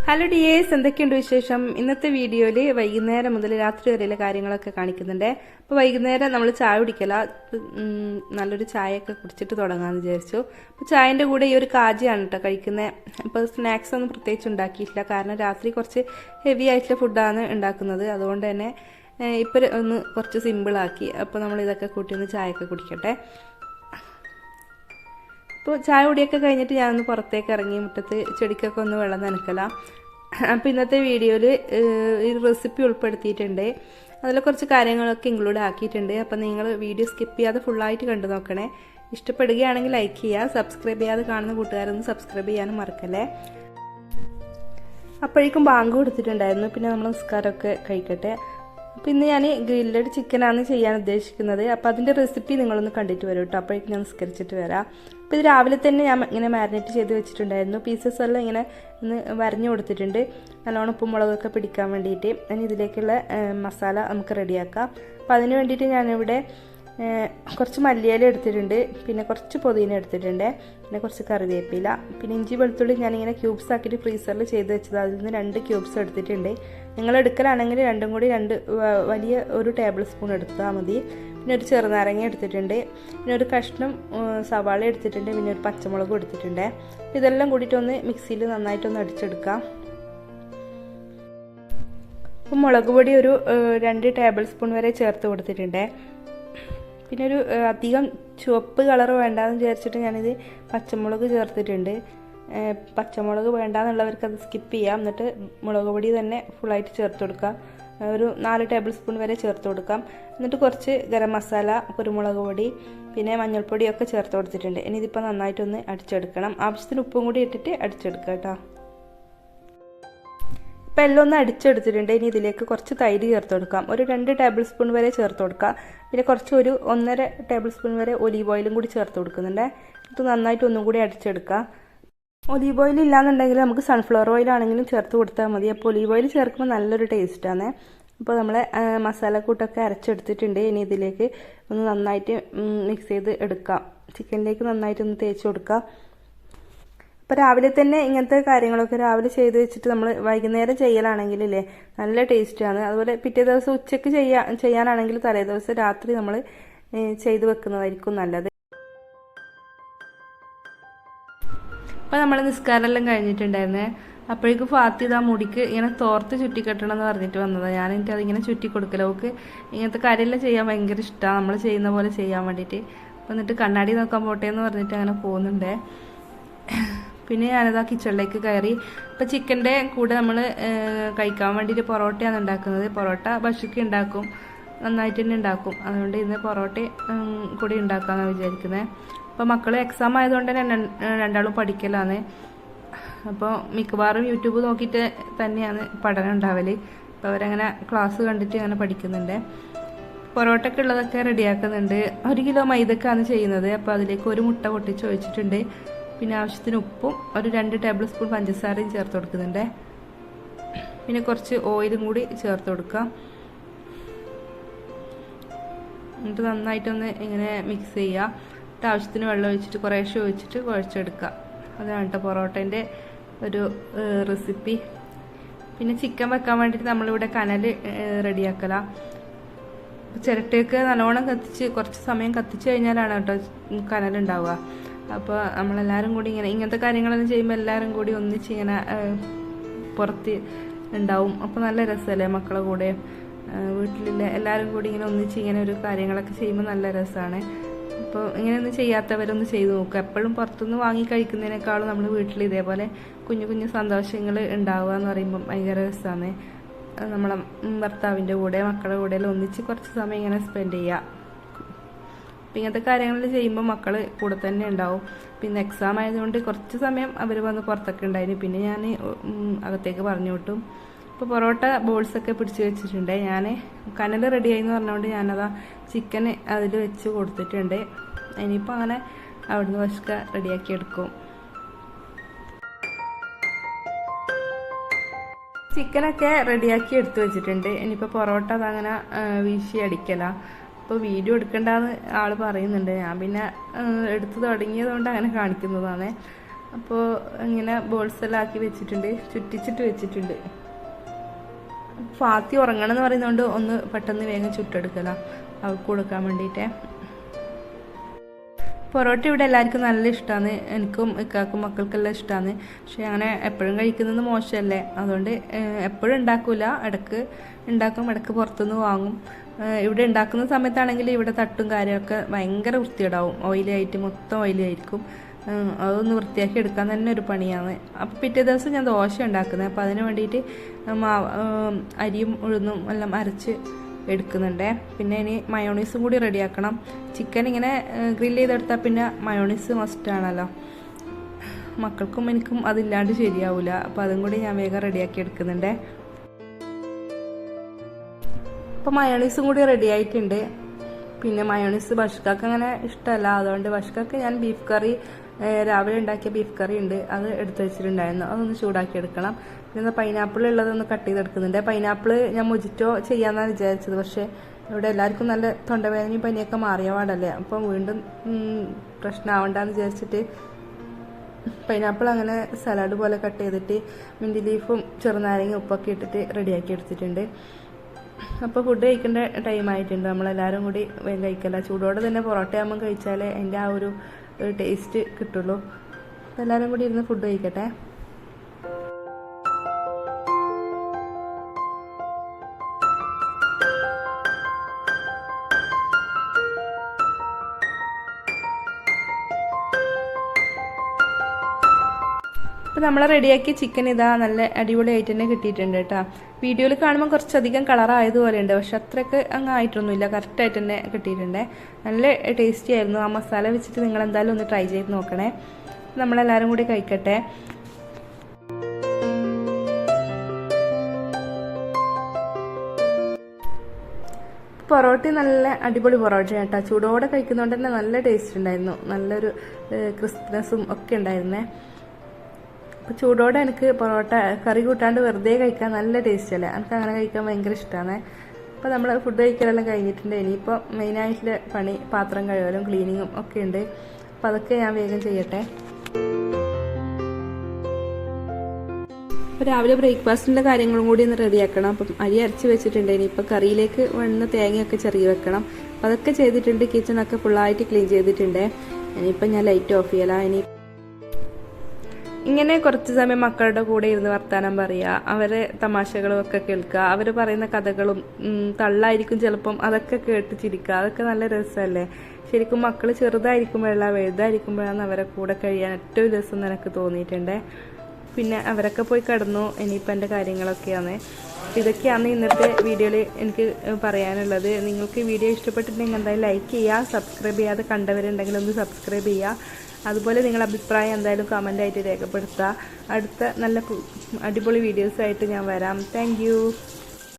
Hello dears, എന്തൊക്കെയുണ്ട് വിശേഷം? ഇന്നത്തെ വീഡിയോയിൽ വൈകുന്നേരം മുതൽ രാത്രി വരെയുള്ള കാര്യങ്ങളൊക്കെ കാണിക്കുന്നുണ്ട്. അപ്പോൾ വൈകുന്നേരം നമ്മൾ ചായ കുടിക്കല, നല്ലൊരു ചായയൊക്കെ കുടിച്ചിട്ട് തുടങ്ങാമെന്ന് വിചാരിച്ചു. അപ്പോൾ ചായൻ്റെ കൂടെ ഈ ഒരു കാജിയാണ് കേട്ടോ കഴിക്കുന്നത്. അപ്പോൾ സ്നാക്സ് ഒന്നും പ്രത്യേകിച്ച് ഉണ്ടാക്കിയിട്ടില്ല, കാരണം രാത്രി കുറച്ച് ഹെവി ആയിട്ടുള്ള ഫുഡാണ് ഉണ്ടാക്കുന്നത്. അതുകൊണ്ട് തന്നെ ഇപ്പോൾ ഒന്ന് കുറച്ച് സിമ്പിളാക്കി. അപ്പോൾ നമ്മൾ ഇതൊക്കെ കൂട്ടി ഒന്ന് ചായയൊക്കെ കുടിക്കട്ടെ. അപ്പോൾ ചായ കുടിയൊക്കെ കഴിഞ്ഞിട്ട് ഞാനൊന്ന് പുറത്തേക്ക് ഇറങ്ങി മുറ്റത്ത് ചെടിക്കൊക്കെ ഒന്ന് വെള്ളം നനയ്ക്കലാം. അപ്പോൾ ഇന്നത്തെ വീഡിയോയിൽ ഈ റെസിപ്പി ഉൾപ്പെടുത്തിയിട്ടുണ്ട്. അതിൽ കുറച്ച് കാര്യങ്ങളൊക്കെ ഇൻക്ലൂഡ് ആക്കിയിട്ടുണ്ട്. അപ്പോൾ നിങ്ങൾ വീഡിയോ സ്കിപ്പ് ചെയ്യാതെ ഫുള്ളായിട്ട് കണ്ടു നോക്കണേ. ഇഷ്ടപ്പെടുകയാണെങ്കിൽ ലൈക്ക് ചെയ്യുക, സബ്സ്ക്രൈബ് ചെയ്യാതെ കാണുന്ന കൂട്ടുകാരൊന്ന് സബ്സ്ക്രൈബ് ചെയ്യാനും മറക്കല്ലേ. അപ്പോഴേക്കും ബാങ്ക് കൊടുത്തിട്ടുണ്ടായിരുന്നു. പിന്നെ നമ്മൾ നിസ്കാരമൊക്കെ കഴിക്കട്ടെ. അപ്പോൾ ഇന്ന് ഞാൻ ഗ്രില്ലഡ് ചിക്കനാണ് ചെയ്യാൻ ഉദ്ദേശിക്കുന്നത്. അപ്പോൾ അതിൻ്റെ റെസിപ്പി നിങ്ങളൊന്ന് കണ്ടിട്ട് വരും കേട്ടോ. അപ്പോഴേക്കും ഞാൻ നിസ്കരിച്ചിട്ട് വരാം. അപ്പോൾ ഇത് രാവിലെ തന്നെ ഞാൻ ഇങ്ങനെ മാരിനേറ്റ് ചെയ്ത് വെച്ചിട്ടുണ്ടായിരുന്നു. പീസസ് എല്ലാം ഇങ്ങനെ ഒന്ന് വരഞ്ഞു കൊടുത്തിട്ടുണ്ട്, നല്ലോണം ഉപ്പും മുളകൊക്കെ പിടിക്കാൻ വേണ്ടിയിട്ട്. ഇനി ഇതിലേക്കുള്ള മസാല നമുക്ക് റെഡിയാക്കാം. അപ്പോൾ അതിന് വേണ്ടിയിട്ട് ഞാനിവിടെ കുറച്ച് മല്ലിയില എടുത്തിട്ടുണ്ട്, പിന്നെ കുറച്ച് പുതിന എടുത്തിട്ടുണ്ട്, പിന്നെ കുറച്ച് കറിവേപ്പില, പിന്നെ ഇഞ്ചി വെളുത്തുള്ളി ഞാനിങ്ങനെ ക്യൂബ്സ് ആക്കിയിട്ട് ഫ്രീസറിൽ ചെയ്ത് വെച്ചത്. അതിൽ നിന്ന് 2 ക്യൂബ്സ് എടുത്തിട്ടുണ്ട്. നിങ്ങൾ എടുക്കലാണെങ്കിൽ രണ്ടും കൂടി വലിയ ഒരു ടേബിൾ സ്പൂൺ എടുത്താൽ മതി. പിന്നെ ഒരു ചെറുനാരങ്ങ എടുത്തിട്ടുണ്ട്, പിന്നെ ഒരു കഷ്ണം സവാള എടുത്തിട്ടുണ്ട്, പിന്നെ ഒരു പച്ചമുളകും എടുത്തിട്ടുണ്ട്. ഇതെല്ലാം കൂടിയിട്ടൊന്ന് മിക്സിയിൽ നന്നായിട്ടൊന്ന് അടിച്ചെടുക്കാം. അപ്പം മുളക് പൊടി ഒരു 2 ടേബിൾ സ്പൂൺ വരെ ചേർത്ത് കൊടുത്തിട്ടുണ്ട്. പിന്നെ ഒരു അധികം ചുവപ്പ് കളർ വേണ്ടാന്ന് വിചാരിച്ചിട്ട് ഞാനിത് പച്ചമുളക് ചേർത്തിട്ടുണ്ട്. പച്ചമുളക് വേണ്ടാന്നുള്ളവർക്ക് അത് സ്കിപ്പ് ചെയ്യാം. എന്നിട്ട് മുളക് പൊടി തന്നെ ഫുള്ളായിട്ട് ചേർത്ത് കൊടുക്കാം. ഒരു 4 ടേബിൾ സ്പൂൺ വരെ ചേർത്ത് കൊടുക്കാം. എന്നിട്ട് കുറച്ച് ഗരം മസാല, കുരുമുളക് പൊടി, പിന്നെ മഞ്ഞൾപ്പൊടിയൊക്കെ ചേർത്ത് കൊടുത്തിട്ടുണ്ട്. ഇനി ഇതിപ്പോൾ നന്നായിട്ടൊന്ന് അടിച്ചെടുക്കണം. ആവശ്യത്തിന് ഉപ്പും കൂടി ഇട്ടിട്ട് അടിച്ചെടുക്കാം കേട്ടോ. ഇപ്പം എല്ലാം ഒന്ന് അടിച്ചെടുത്തിട്ടുണ്ട്. ഇനി ഇതിലേക്ക് കുറച്ച് തൈര് ചേർത്ത് കൊടുക്കാം. ഒരു 2 ടേബിൾ സ്പൂൺ വരെ ചേർത്ത് കൊടുക്കാം. പിന്നെ കുറച്ച് ഒരു 1.5 ടേബിൾ സ്പൂൺ വരെ ഒലീവ് ഓയിലും കൂടി ചേർത്ത് കൊടുക്കുന്നുണ്ട്. ഇത് നന്നായിട്ട് ഒന്നും കൂടി അടിച്ചെടുക്കാം. ഒലീവ് ഓയിൽ ഇല്ലാന്നുണ്ടെങ്കിൽ നമുക്ക് സൺഫ്ലവർ ഓയിലാണെങ്കിലും ചേർത്ത് കൊടുത്താൽ മതി. അപ്പോൾ ഒലീവ് ഓയിൽ ചേർക്കുമ്പോൾ നല്ലൊരു ടേസ്റ്റാണ്. അപ്പോൾ നമ്മൾ മസാലക്കൂട്ടൊക്കെ അരച്ചെടുത്തിട്ടുണ്ട്. ഇനി ഇതിലേക്ക് ഒന്ന് നന്നായിട്ട് മിക്സ് ചെയ്ത് എടുക്കാം. ചിക്കനിലേക്ക് നന്നായിട്ടൊന്ന് തേച്ച് കൊടുക്കാം. അപ്പോൾ രാവിലെ തന്നെ ഇങ്ങനത്തെ കാര്യങ്ങളൊക്കെ രാവിലെ ചെയ്ത് വെച്ചിട്ട് നമ്മൾ വൈകുന്നേരം ചെയ്യലാണെങ്കിലല്ലേ നല്ല ടേസ്റ്റാണ്. അതുപോലെ പിറ്റേ ദിവസം ഉച്ചയ്ക്ക് ചെയ്യാനാണെങ്കിൽ തലേ ദിവസം രാത്രി നമ്മൾ ചെയ്ത് വെക്കുന്നതായിരിക്കും നല്ലത്. അപ്പോൾ നമ്മൾ നിസ്കാരമെല്ലാം കഴിഞ്ഞിട്ടുണ്ടായിരുന്നേ. അപ്പോഴേക്കും ഫാത്തി ആ മുടിക്ക് ഇങ്ങനെ തോർത്ത് ചുറ്റിക്കെട്ടണം എന്ന് പറഞ്ഞിട്ട് വന്നതാണ്. ഞാൻ എനിക്ക് അതിങ്ങനെ ചുറ്റി കൊടുക്കല. അവൾക്ക് ഇങ്ങനത്തെ കാര്യമെല്ലാം ചെയ്യാൻ ഭയങ്കര ഇഷ്ടമാണ്, നമ്മൾ ചെയ്യുന്ന പോലെ ചെയ്യാൻ വേണ്ടിയിട്ട്. അപ്പോൾ എന്നിട്ട് കണ്ണാടി നോക്കാൻ പോട്ടെ എന്ന് പറഞ്ഞിട്ട് അങ്ങനെ പോകുന്നുണ്ട്. പിന്നെ ഞാനത് ആ കിച്ചണിലേക്ക് കയറി. ഇപ്പോൾ ചിക്കൻ്റെ കൂടെ നമ്മൾ കഴിക്കാൻ വേണ്ടിയിട്ട് പൊറോട്ടയാണ് ഉണ്ടാക്കുന്നത്. പൊറോട്ട ബഷുക്ക് ഉണ്ടാക്കും, നന്നായിട്ട് തന്നെ ഉണ്ടാക്കും. അതുകൊണ്ട് ഇന്ന് പൊറോട്ട കൂടി ഉണ്ടാക്കാമെന്നാണ് വിചാരിക്കുന്നത്. അപ്പോൾ മക്കൾ എക്സാം ആയതുകൊണ്ട് തന്നെ രണ്ടാളും പഠിക്കലാണ്. അപ്പോൾ മിക്കവാറും യൂട്യൂബ് നോക്കിയിട്ട് തന്നെയാണ് പഠനം ഉണ്ടാവൽ. അപ്പോൾ അവരങ്ങനെ ക്ലാസ് കണ്ടിട്ട് അങ്ങനെ പഠിക്കുന്നുണ്ട്. പൊറോട്ടയ്ക്ക് ഉള്ളതൊക്കെ റെഡിയാക്കുന്നുണ്ട്. 1 കിലോ മൈദക്കാണ് ചെയ്യുന്നത്. അപ്പോൾ അതിലേക്ക് ഒരു മുട്ട പൊട്ടിച്ച് ഒഴിച്ചിട്ടുണ്ട്. പിന്നെ ആവശ്യത്തിന് ഉപ്പും ഒരു 2 ടേബിൾ സ്പൂൺ പഞ്ചസാരയും ചേർത്ത് കൊടുക്കുന്നുണ്ട്. പിന്നെ കുറച്ച് ഓയിലും കൂടി ചേർത്ത് കൊടുക്കാം. എന്നിട്ട് നന്നായിട്ടൊന്ന് ഇങ്ങനെ മിക്സ് ചെയ്യുക. എന്നിട്ട് ആവശ്യത്തിന് വെള്ളം ഒഴിച്ചിട്ട് കുറേശ്ശെ ഒഴിച്ചിട്ട് കുഴച്ചെടുക്കുക. അതാണ് കേട്ടോ പൊറോട്ടേൻ്റെ ഒരു റെസിപ്പി. പിന്നെ ചിക്കൻ വെക്കാൻ വേണ്ടിയിട്ട് നമ്മളിവിടെ കനൽ റെഡിയാക്കലാണ്. ചിരട്ടയൊക്കെ നല്ലോണം കത്തിച്ച് കുറച്ച് സമയം കത്തിച്ച് കഴിഞ്ഞാലാണ് കേട്ടോ കനലുണ്ടാവുക. അപ്പോൾ നമ്മളെല്ലാവരും കൂടി ഇങ്ങനത്തെ കാര്യങ്ങളെല്ലാം ചെയ്യുമ്പോൾ എല്ലാവരും കൂടി ഒന്നിച്ച് ഇങ്ങനെ പുറത്ത് ഉണ്ടാവും. അപ്പോൾ നല്ല രസമല്ലേ മക്കളെ കൂടെ വീട്ടിലുള്ള എല്ലാവരും കൂടി ഇങ്ങനെ ഒന്നിച്ച് ഇങ്ങനെ ഒരു കാര്യങ്ങളൊക്കെ ചെയ്യുമ്പോൾ നല്ല രസമാണ്. അപ്പോൾ ഇങ്ങനെയൊന്നും ചെയ്യാത്തവരൊന്ന് ചെയ്ത് നോക്കുക. എപ്പോഴും പുറത്തുനിന്ന് വാങ്ങി കഴിക്കുന്നതിനേക്കാളും നമ്മൾ വീട്ടിൽ ഇതേപോലെ കുഞ്ഞു കുഞ്ഞു സന്തോഷങ്ങൾ ഉണ്ടാവുക എന്ന് പറയുമ്പം ഭയങ്കര രസമാണ്. നമ്മളെ ഭർത്താവിൻ്റെ കൂടെ മക്കളുടെ കൂടെ എല്ലാം ഒന്നിച്ച് കുറച്ച് സമയം ഇങ്ങനെ സ്പെൻഡ് ചെയ്യുക. അപ്പം ഇങ്ങനത്തെ കാര്യങ്ങൾ ചെയ്യുമ്പോൾ മക്കൾ കൂടെ തന്നെ ഉണ്ടാവും. പിന്നെ എക്സാം ആയതുകൊണ്ട് കുറച്ച് സമയം അവർ വന്ന് പുറത്തൊക്കെ ഉണ്ടായിരുന്നു. പിന്നെ ഞാൻ അകത്തേക്ക് പറഞ്ഞു വിട്ടു. ഇപ്പോൾ പൊറോട്ട ബോൾസൊക്കെ പിടിച്ച് വെച്ചിട്ടുണ്ട്. ഞാൻ കനൽ റെഡിയായി എന്ന് പറഞ്ഞുകൊണ്ട് ഞാനതാ ചിക്കൻ അതിൽ വെച്ച് കൊടുത്തിട്ടുണ്ട്. ഇനിയിപ്പോൾ അങ്ങനെ അവിടുന്ന് വശക്ക റെഡിയാക്കി എടുക്കും. ചിക്കനൊക്കെ റെഡിയാക്കി എടുത്തു വെച്ചിട്ടുണ്ട്. ഇനിയിപ്പോൾ പൊറോട്ട അതങ്ങനെ വീശി അടിക്കലാണ്. അപ്പോൾ വീഡിയോ എടുക്കണ്ടെന്ന് ആൾ പറയുന്നുണ്ട്. ഞാൻ പിന്നെ എടുത്തു തുടങ്ങിയതുകൊണ്ട് അങ്ങനെ കാണിക്കുന്നതാണ്. അപ്പോൾ ഇങ്ങനെ ബോൾസ് എല്ലാം ആക്കി വെച്ചിട്ടുണ്ട്, ചുറ്റിച്ചിട്ട് വെച്ചിട്ടുണ്ട്. ഫാത്തി ഉറങ്ങണം എന്ന് പറയുന്നതുകൊണ്ട് ഒന്ന് പെട്ടെന്ന് വേഗം ചുട്ടെടുക്കല അവൾക്ക് കൊടുക്കാൻ വേണ്ടിയിട്ട്. പൊറോട്ട ഇവിടെ എല്ലാവർക്കും നല്ല ഇഷ്ടമാണ്, എനിക്കും ഇക്കാക്കും മക്കൾക്കെല്ലാം ഇഷ്ടമാണ്. പക്ഷെ അങ്ങനെ എപ്പോഴും കഴിക്കുന്നത് മോശമല്ലേ, അതുകൊണ്ട് എപ്പോഴും ഉണ്ടാക്കില്ല, ഇടയ്ക്ക് ഉണ്ടാക്കും, ഇടയ്ക്ക് പുറത്തുനിന്ന് വാങ്ങും. ഇവിടെ ഉണ്ടാക്കുന്ന സമയത്താണെങ്കിൽ ഇവിടെ തട്ടും കാര്യമൊക്കെ ഭയങ്കര വൃത്തിയിടാവും, ഓയിലായിട്ട് മൊത്തം ഓയിലായിരിക്കും. അതൊന്ന് വൃത്തിയാക്കി എടുക്കാൻ തന്നെ ഒരു പണിയാണ്. അപ്പോൾ പിറ്റേ ദിവസം ഞാൻ ദോശ ഉണ്ടാക്കുന്നത്, അപ്പോൾ അതിന് വേണ്ടിയിട്ട് അരിയും ഉഴുന്നും എല്ലാം അരച്ച് എടുക്കുന്നുണ്ട്. പിന്നെ ഇനി മയോണീസും കൂടി റെഡിയാക്കണം. ചിക്കൻ ഇങ്ങനെ ഗ്രില്ല് ചെയ്തെടുത്താൽ പിന്നെ മയോണീസ് മസ്റ്റാണല്ലോ, മക്കൾക്കും എനിക്കും അതില്ലാണ്ട് ശരിയാവില്ല. അപ്പോൾ അതും കൂടി ഞാൻ വേഗം റെഡിയാക്കി എടുക്കുന്നുണ്ട്. അപ്പോൾ മയോണീസും കൂടി റെഡി ആയിട്ടുണ്ട്. പിന്നെ മയോണീസ് ബഷ്കാക്ക് അങ്ങനെ ഇഷ്ടമല്ല, അതുകൊണ്ട് ബഷ്കാക്ക് ഞാൻ ബീഫ് കറി, രാവിലെ ഉണ്ടാക്കിയ ബീഫ് കറി ഉണ്ട്, അത് എടുത്ത് വെച്ചിട്ടുണ്ടായിരുന്നു, അതൊന്ന് ചൂടാക്കി എടുക്കണം. പിന്നെ പൈനാപ്പിൾ ഉള്ളതൊന്ന് കട്ട് ചെയ്തെടുക്കുന്നുണ്ട്. പൈനാപ്പിൾ ഞാൻ മൊജിറ്റോ ചെയ്യാമെന്നാണ് വിചാരിച്ചത്, പക്ഷേ ഇവിടെ എല്ലാവർക്കും നല്ല തൊണ്ടവേദനയും പനിയൊക്കെ മാറിയ പാടല്ലേ, അപ്പം വീണ്ടും പ്രശ്നമാവണ്ടെന്ന് വിചാരിച്ചിട്ട് പൈനാപ്പിൾ അങ്ങനെ സലാഡ് പോലെ കട്ട് ചെയ്തിട്ട് മിൻറ്റ് ലീഫും ചെറുനാരങ്ങ ഉപ്പൊക്കെ ഇട്ടിട്ട് റെഡിയാക്കി എടുത്തിട്ടുണ്ട്. അപ്പോൾ ഫുഡ് കഴിക്കേണ്ട ടൈം ആയിട്ടുണ്ട്, നമ്മളെല്ലാവരും കൂടി വേഗം കഴിക്കല്ല. ചൂടോടെ തന്നെ പൊറോട്ട ആകുമ്പോൾ കഴിച്ചാലേ അതിൻ്റെ ആ ഒരു ടേസ്റ്റ് കിട്ടുള്ളൂ. എല്ലാവരും കൂടി ഇരുന്ന് ഫുഡ് കഴിക്കട്ടെ. അപ്പോൾ നമ്മൾ റെഡിയാക്കിയ ചിക്കൻ ഇതാ നല്ല അടിപൊളിയായിട്ട് തന്നെ കിട്ടിയിട്ടുണ്ട് കേട്ടോ. വീഡിയോയിൽ കാണുമ്പോൾ കുറച്ചധികം കളറായതുപോലെ ഉണ്ട്, പക്ഷെ അത്രയ്ക്ക് അങ്ങ് ആയിട്ടൊന്നുമില്ല, കറക്റ്റായിട്ട് തന്നെ കിട്ടിയിട്ടുണ്ട്. നല്ല ടേസ്റ്റി ആയിരുന്നു. ആ മസാല വെച്ചിട്ട് നിങ്ങൾ എന്തായാലും ഒന്ന് ട്രൈ ചെയ്ത് നോക്കണേ. നമ്മളെല്ലാവരും കൂടി കഴിക്കട്ടെ. പൊറോട്ട നല്ല അടിപൊളി പൊറോട്ട കേട്ടോ, ചൂടോടെ കഴിക്കുന്നതുകൊണ്ട് തന്നെ നല്ല ടേസ്റ്റ് ഉണ്ടായിരുന്നു, നല്ലൊരു ക്രിസ്പിനെസ്സും ഒക്കെ ഉണ്ടായിരുന്നേ. അപ്പോൾ ചൂടോടെ എനിക്ക് പൊറോട്ട കറി കൂട്ടാണ്ട് വെറുതെ കഴിക്കാൻ നല്ല ടേസ്റ്റ് അല്ലേ, എനിക്ക് അങ്ങനെ കഴിക്കാൻ ഭയങ്കര ഇഷ്ടമാണ്. അപ്പോൾ നമ്മൾ ഫുഡ് കഴിക്കലെല്ലാം കഴിഞ്ഞിട്ടുണ്ട്. ഇനിയിപ്പോൾ മെയിനായിട്ടുള്ള പണി പാത്രം കഴുകലും ക്ലീനിങ്ങും ഒക്കെ ഉണ്ട്, അപ്പോൾ അതൊക്കെ ഞാൻ വേഗം ചെയ്യട്ടെ. അപ്പോൾ രാവിലെ ബ്രേക്ക്ഫാസ്റ്റിൻ്റെ കാര്യങ്ങളും കൂടി ഒന്ന് റെഡിയാക്കണം. അപ്പം അരി അരച്ച് വെച്ചിട്ടുണ്ട്, ഇനിയിപ്പോൾ കറിയിലേക്ക് വേണ്ടുന്ന തേങ്ങയൊക്കെ ചെറിയ വെക്കണം. അപ്പോൾ അതൊക്കെ ചെയ്തിട്ടുണ്ട്. കിച്ചണൊക്കെ ഫുള്ളായിട്ട് ക്ലീൻ ചെയ്തിട്ടുണ്ട്. ഇനിയിപ്പോൾ ഞാൻ ലൈറ്റ് ഓഫ് ചെയ്യലാം. ഇങ്ങനെ കുറച്ച് സമയം മക്കളുടെ കൂടെ ഇരുന്ന് വർത്താനം പറയുക, അവരെ തമാശകളും ഒക്കെ കേൾക്കുക, അവർ പറയുന്ന കഥകളും തള്ളായിരിക്കും ചിലപ്പം, അതൊക്കെ കേട്ട് ചിരിക്കുക, അതൊക്കെ നല്ല രസമല്ലേ. ശരിക്കും മക്കൾ ചെറുതായിരിക്കുമ്പോഴല്ല വലുതായിരിക്കുമ്പോഴാണ് അവരെ കൂടെ കഴിയാൻ ഏറ്റവും രസം എനിക്ക് തോന്നിയിട്ടുണ്ട്. പിന്നെ അവരൊക്കെ പോയി കിടന്നു. ഇനിയിപ്പോൾ എൻ്റെ കാര്യങ്ങളൊക്കെയാണ്. ഇതൊക്കെയാണ് ഇന്നത്തെ വീഡിയോയിൽ എനിക്ക് പറയാനുള്ളത്. നിങ്ങൾക്ക് വീഡിയോ ഇഷ്ടപ്പെട്ടിട്ടുണ്ടെങ്കിൽ എന്തായാലും ലൈക്ക് ചെയ്യുക, സബ്സ്ക്രൈബ് ചെയ്യാതെ കണ്ടവരുണ്ടെങ്കിൽ ഒന്ന് സബ്സ്ക്രൈബ് ചെയ്യുക. അതുപോലെ നിങ്ങളുടെ അഭിപ്രായം എന്തായാലും കമൻ്റായിട്ട് രേഖപ്പെടുത്തുക. അടുത്ത നല്ല അടിപൊളി വീഡിയോസായിട്ട് ഞാൻ വരാം. താങ്ക്